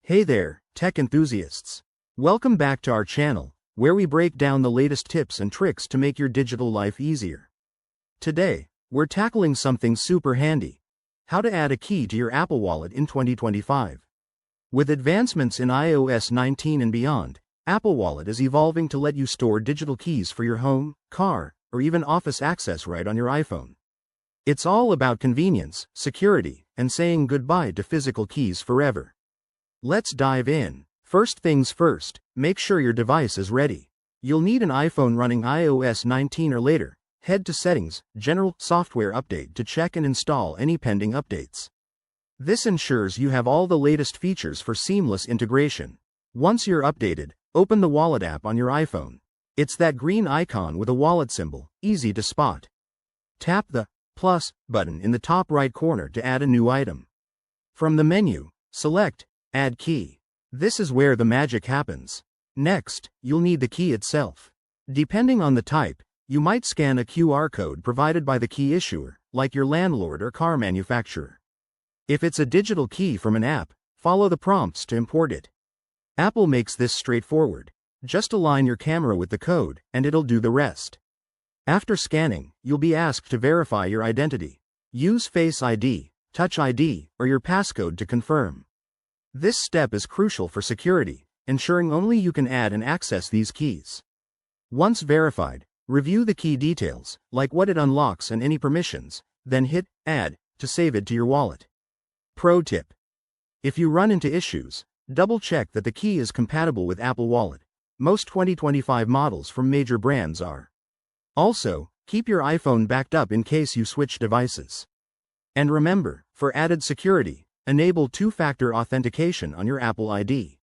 Hey there, tech enthusiasts. Welcome back to our channel, where we break down the latest tips and tricks to make your digital life easier. Today, we're tackling something super handy: how to add a key to your Apple Wallet in 2025. With advancements in iOS 19 and beyond, Apple Wallet is evolving to let you store digital keys for your home, car, or even office access right on your iPhone. It's all about convenience, security, and saying goodbye to physical keys forever. Let's dive in. First things first, make sure your device is ready. You'll need an iPhone running iOS 19 or later. Head to Settings, General, Software Update to check and install any pending updates. This ensures you have all the latest features for seamless integration. Once you're updated, open the Wallet app on your iPhone. It's that green icon with a wallet symbol, easy to spot. Tap the plus button in the top right corner to add a new item. From the menu, select Add Key. This is where the magic happens. Next, you'll need the key itself. Depending on the type, you might scan a QR code provided by the key issuer, like your landlord or car manufacturer. If it's a digital key from an app, follow the prompts to import it. Apple makes this straightforward. Just align your camera with the code, and it'll do the rest. After scanning, you'll be asked to verify your identity. Use Face ID, Touch ID, or your passcode to confirm. This step is crucial for security, ensuring only you can add and access these keys. Once verified, review the key details, like what it unlocks and any permissions, then hit Add to save it to your wallet. Pro tip: if you run into issues, double-check that the key is compatible with Apple Wallet. Most 2025 models from major brands are. Also, keep your iPhone backed up in case you switch devices. And remember, for added security, enable two-factor authentication on your Apple ID.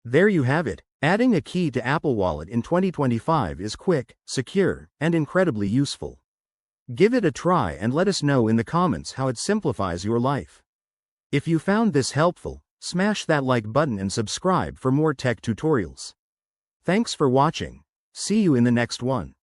There you have it. Adding a key to Apple Wallet in 2025 is quick, secure, and incredibly useful. Give it a try and let us know in the comments how it simplifies your life. If you found this helpful, smash that like button and subscribe for more tech tutorials. Thanks for watching. See you in the next one.